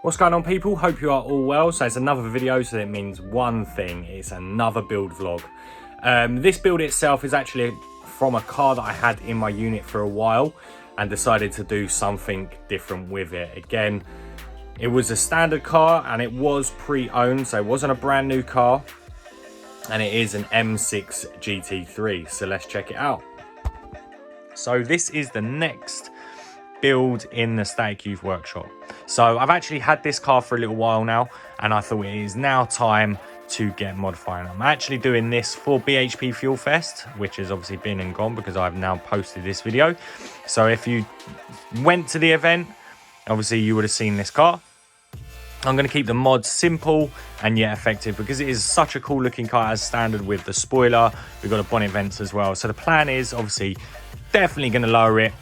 What's going on, people? Hope you are all well. So it's another video, so it means one thing. It's another build vlog. This build itself is actually from a car that I had in my unit for a while and decided to do something different with it. Again, it was a standard car and it was pre-owned, so it wasn't a brand new car, and it is an M6 GT3. So let's check it out. So this is the next build in the Static Youth workshop. So I've actually had this car for a little while now, and I thought it is now time to get modifying. I'm actually doing this for BHP Fuel Fest, which has obviously been and gone because I've now posted this video. So if you went to the event, obviously you would have seen this car. I'm going to keep the mods simple and yet effective because it is such a cool looking car as standard with the spoiler. We've got a bonnet vents as well. So the plan is obviously definitely going to lower it.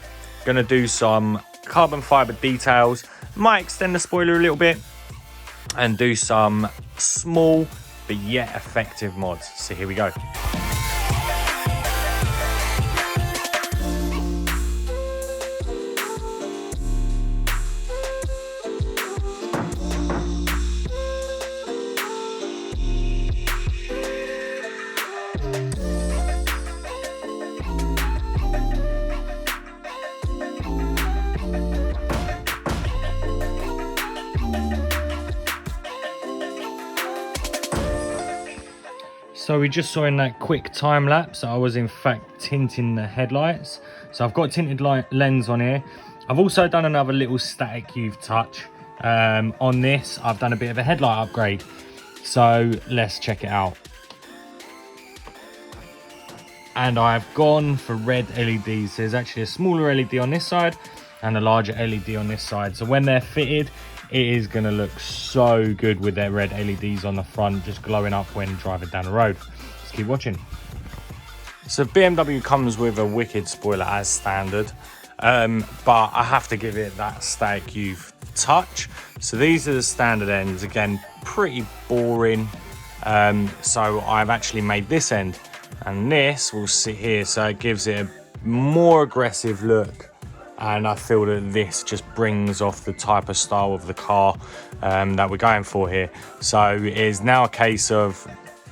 Going to do some carbon fiber details, might extend the spoiler a little bit and do some small but yet effective mods. So here we go. So we just saw in that quick time lapse that I was in fact tinting the headlights. So I've got a tinted lens on here. I've also done another little Static Youth touch on this. I've done a bit of a headlight upgrade. So let's check it out. And I've gone for red LEDs. There's actually a smaller LED on this side and a larger LED on this side. So when they're fitted, it is going to look so good with their red LEDs on the front, just glowing up when driving down the road. Let's keep watching. So BMW comes with a wicked spoiler as standard, but I have to give it that Static Youth touch. So these are the standard ends, again, pretty boring. So I've actually made this end, and this will sit here, so it gives it a more aggressive look. And I feel that this just brings off the type of style of the car that we're going for here. So it is now a case of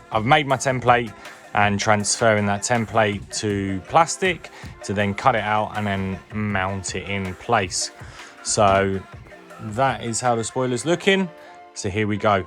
I've made my template and transferring that template to plastic to then cut it out and then mount it in place. So that is how the spoiler's looking. So here we go.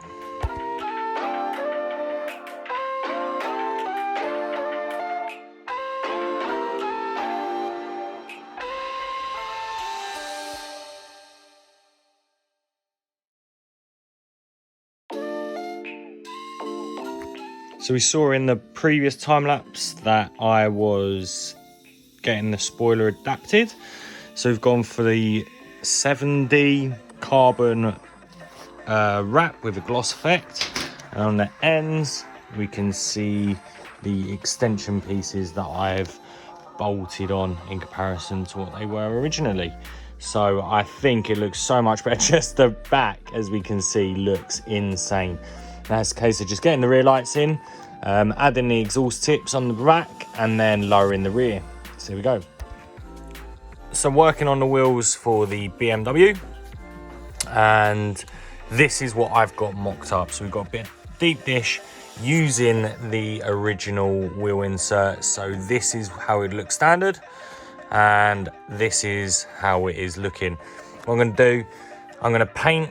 So we saw in the previous time lapse that I was getting the spoiler adapted. So we've gone for the 7D carbon wrap with a gloss effect. And on the ends, we can see the extension pieces that I've bolted on in comparison to what they were originally. So I think it looks so much better. Just the back, as we can see, looks insane. That's a case of just getting the rear lights in, adding the exhaust tips on the back, and then lowering the rear. So here we go. So I'm working on the wheels for the BMW, and this is what I've got mocked up. So we've got a bit of deep dish using the original wheel insert. So this is how it looks standard, and this is how it is looking. What I'm going to do, I'm going to paint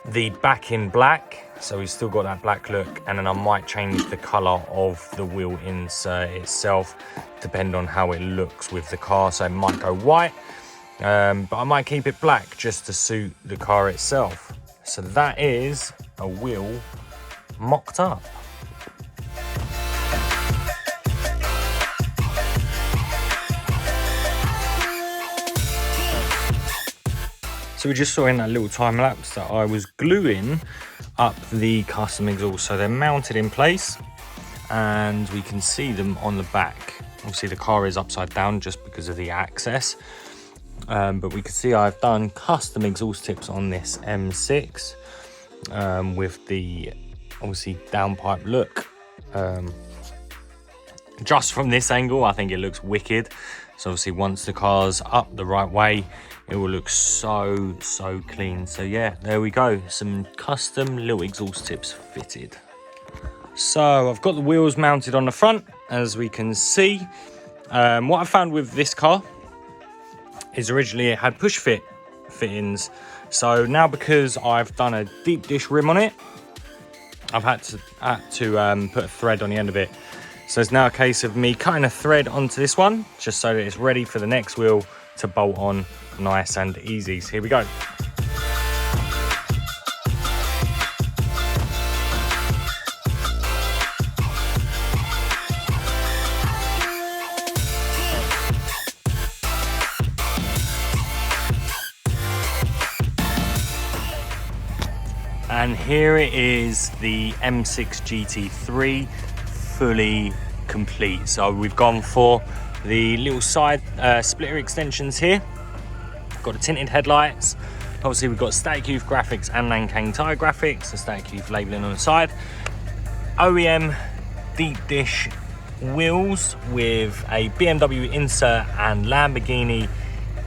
the back in black, so we've still got that black look, and then I might change the color of the wheel insert itself depending on how it looks with the car. So it might go white, but I might keep it black just to suit the car itself. So that is a wheel mocked up. So we just saw in that little time lapse that I was gluing up the custom exhaust. So they're mounted in place and we can see them on the back. Obviously the car is upside down just because of the access. But we can see I've done custom exhaust tips on this M6 with the obviously downpipe look. Just from this angle, I think it looks wicked. So obviously once the car's up the right way, it will look so clean. So yeah, there we go, some custom little exhaust tips fitted. So I've got the wheels mounted on the front, as we can see. What I found with this car is originally it had push fit fittings. So now, because I've done a deep dish rim on it, I've had to put a thread on the end of it. So it's now a case of me cutting a thread onto this one, just so that it's ready for the next wheel to bolt on nice and easy. So here we go. And here it is, the M6 GT3 fully complete. So we've gone for the little side splitter extensions here. Got the tinted headlights. Obviously we've got Static Youth graphics and Nankang tyre graphics, the Static Youth labelling on the side. OEM deep dish wheels with a BMW insert and Lamborghini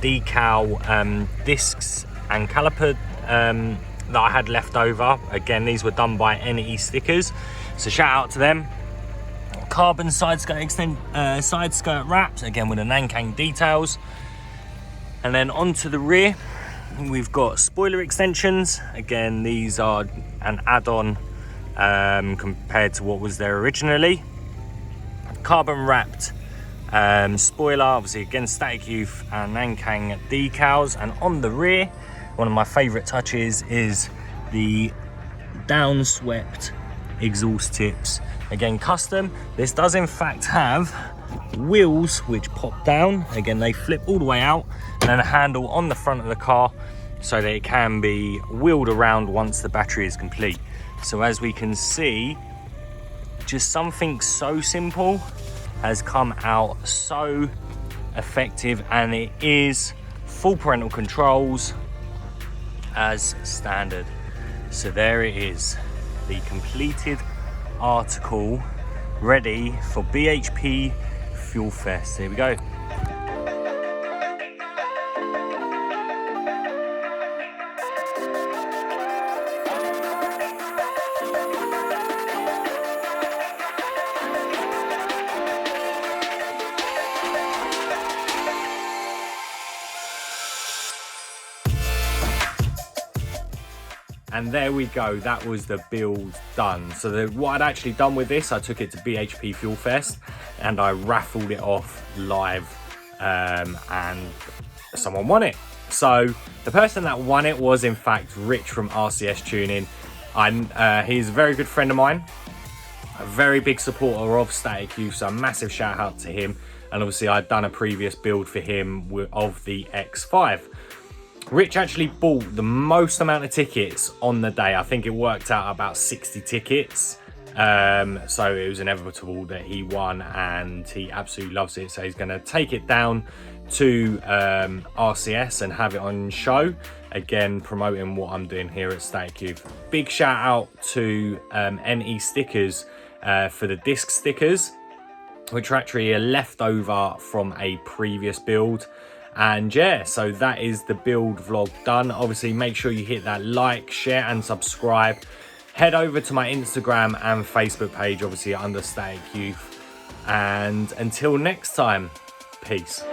decal discs and caliper that I had left over. Again, these were done by NE Stickers, so shout out to them. Carbon side skirt wraps, again with the Nankang details. And then onto the rear, we've got spoiler extensions. Again, these are an add-on compared to what was there originally. Carbon wrapped spoiler, obviously again Static Youth and Nankang decals. And on the rear, one of my favourite touches is the downswept exhaust tips. Again, custom. This does in fact have wheels which pop down. Again, they flip all the way out, and then a handle on the front of the car so that it can be wheeled around once the battery is complete. So as we can see, just something so simple has come out so effective, and it is full parental controls as standard. So there it is, the completed article ready for BHP Fuel Fest. Here we go. And there we go, that was the build done. So what I'd actually done with this, I took it to BHP Fuel Fest and I raffled it off live, and someone won it. So the person that won it was in fact Rich from RCS Tuning. He's a very good friend of mine, a very big supporter of Static Youth, so a massive shout out to him. And obviously I'd done a previous build for him of the X5. Rich actually bought the most amount of tickets on the day. I think it worked out about 60 tickets. So it was inevitable that he won, and he absolutely loves it. So he's going to take it down to RCS and have it on show. Again, promoting what I'm doing here at Static Youth. Big shout out to NE Stickers for the disc stickers, which are actually a leftover from a previous build. And yeah, so that is the build vlog done. Obviously, make sure you hit that like, share and subscribe. Head over to my Instagram and Facebook page, obviously under Static Youth. And until next time, peace.